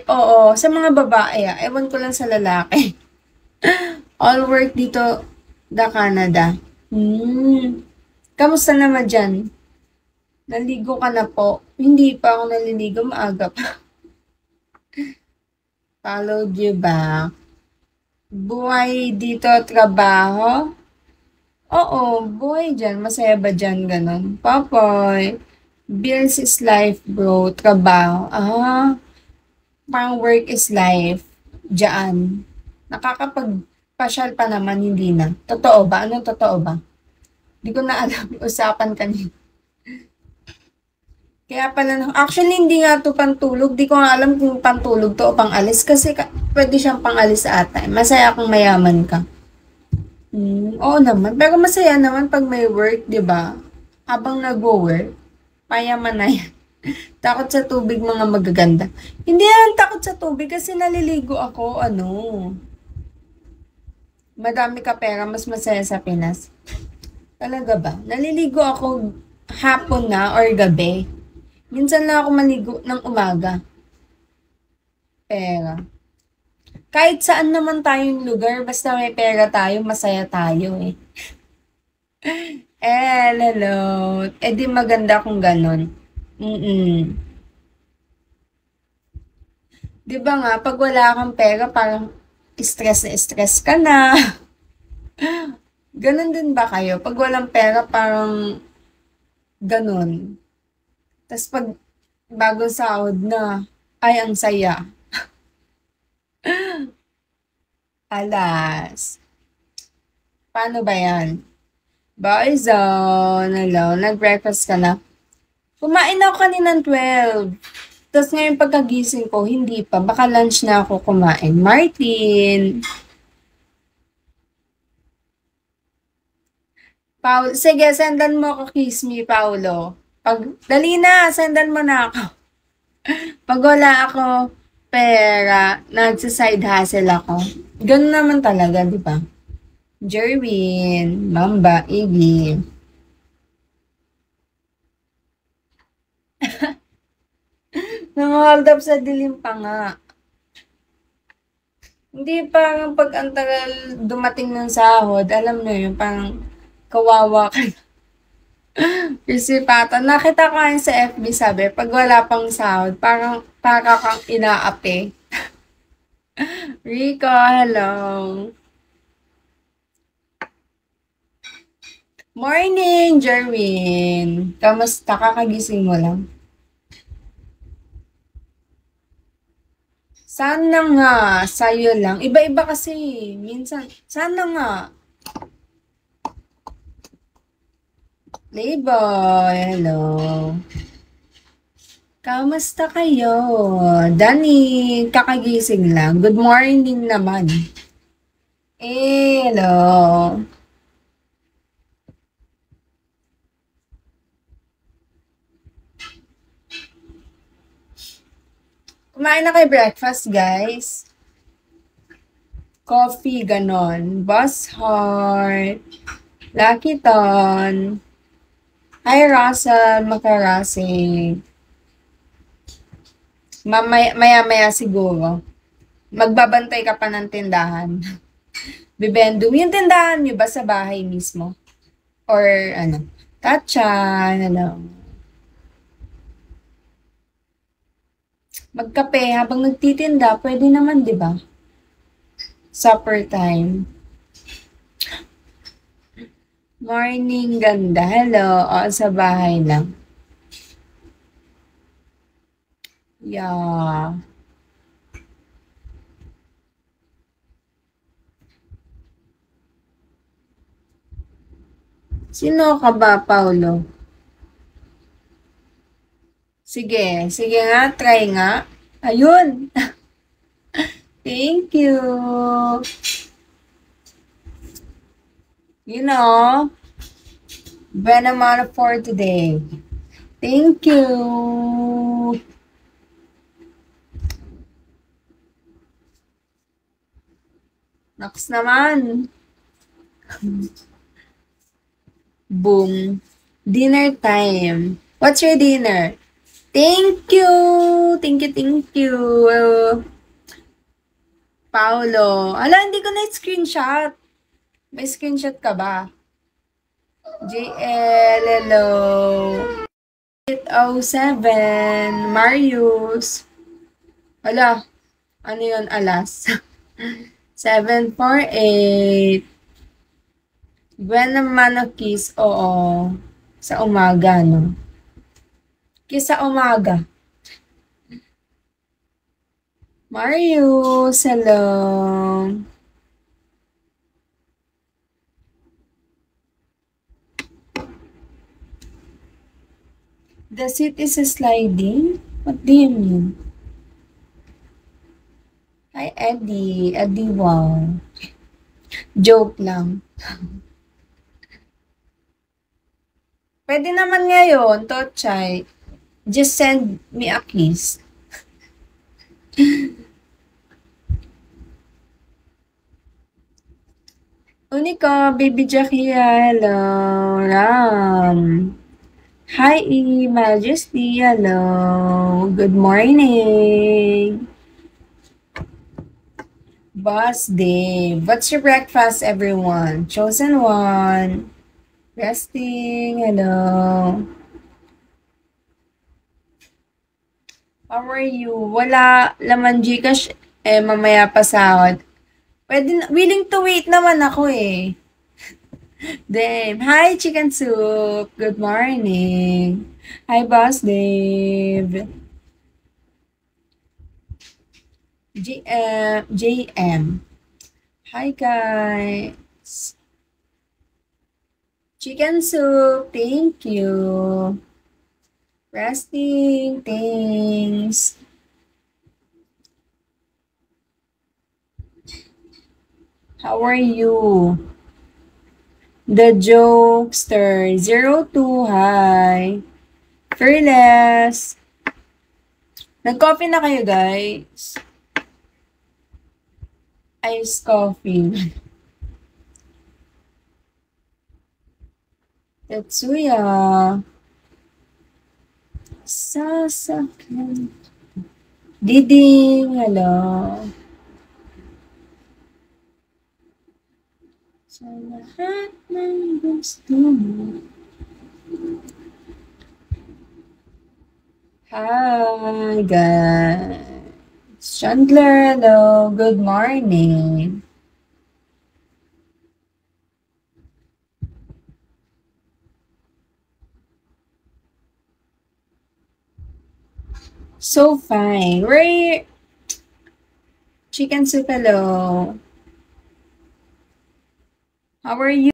oo, sa mga babae, ewan ko lang sa lalaki. All work dito, Canada. Kamusta naman diyan? Naligo ka na po? Hindi pa ako naliligo, maaga pa. Followed you back. Buhay dito, trabaho? Oo, buhay diyan, masaya ba diyan, gano'n? Papoy, bills is life bro, trabaho. Parang work is life, diyaan. Nakakapagpasyal pa naman, hindi na. Totoo ba? Anong totoo ba? Di ko na alam, usapan kanina. Kaya pala, actually hindi nga to pantulog. Di ko nga alam kung pantulog to o pangalis. Kasi pwede siyang pangalis sa ata. Masaya kung mayaman ka. Oo naman. Pero masaya naman pag may work, di ba? Habang nag-work, payaman na yan. Takot sa tubig, mga magaganda. Hindi yan takot sa tubig kasi naliligo ako, madami ka pera, mas masaya sa Pinas. Talaga ba? Naliligo ako hapon na or gabi. Minsan lang ako maligo ng umaga. Pera. Kahit saan naman tayong lugar, basta may pera tayo, masaya tayo eh. Hello. Eh di maganda kung ganon. Di ba nga, pag wala kang pera, parang stress na stress ka na. Ganon din ba kayo? Pag walang pera, parang ganon. Tapos pag bagong sahod na, ay ang saya. Alas. Paano ba yan? Boyzone, hello, nag-breakfast ka na? Kumain ako kaninang 12. Tapos ngayon pagkagising ko, hindi pa. Baka lunch na ako kumain. Martin. Paul, sige, sendan mo ako kiss me, Paulo. Dali na, sendan mo na ako. Pag wala ako pera, nagsa-side hustle ako. Ganun naman talaga, di ba? Jerwin, Mamba, Iggy. Nang-hold up sa dilim pa nga. Hindi, parang pag ang tagal dumating ng sahod, alam mo yun, parang kawawa ka. Kasi pata, nakita ko yun sa FB, sabi, pag wala pang sahod, parang para kang inaapi. Rico, hello. Morning, Jerwin. Kamusta? Kakagising mo lang? Sana nga, sa'yo lang. Iba-iba kasi. Minsan, sana nga. Playboy, hello. Kamusta kayo? Dani, kakagising lang. Good morning naman. Hello. Kumain na kayo breakfast, guys. Coffee, ganon. Boss Heart. Lucky Ton. Hi, Russell. Makarasing. Maya-maya siguro. Magbabantay ka pa ng tindahan. Bibendum. Yung tindahan nyo ba sa bahay mismo? Or ano? Tatchan, magkape habang nagtitinda, pwede naman, di ba? Supper time. Morning, ganda. Hello. O, sa bahay lang. Yeah. Sino ka ba, Paulo? Sige. Sige nga, try nga. Ayun. Thank you. You know, Benamana for today. Thank you. Next naman. Boom. Dinner time. What's your dinner? Thank you! Thank you, thank you. Paulo. Ala, hindi ko na-screenshot. May screenshot ka ba? JL, hello. 807, Marius. Ala, ano yun, alas? 748. Gwen naman na kiss, oo. Sa umaga, no? Kiss sa umaga. Marius, hello. The seat is sliding? What do you mean? Hi, Eddie. Eddie, wow. Joke lang. Pwede naman ngayon, Tochay. Just send me a kiss. Unika, Baby Jackie, hello. Ram. Hi, Majesty, hello. Good morning. Boss Dave. What's your breakfast, everyone? Chosen one. Resting, hello. How are you? Wala laman Gcash, mamaya pa sahod. Pwede, willing to wait naman ako eh. Dave. Hi, Chicken Soup. Good morning. Hi, Boss Dave. JM. Hi, guys. Chicken Soup. Thank you. Resting. Thanks. How are you? The Jokester 02, hi. Fearless. Nag-coffee na kayo, guys? Iced coffee. Tetsuya. Sasakyan. Diding, hello. Sa lahat ng gusto mo. Hi, guys. Chandler, hello. Good morning. So fine. Where Chicken Soup, hello. How are you?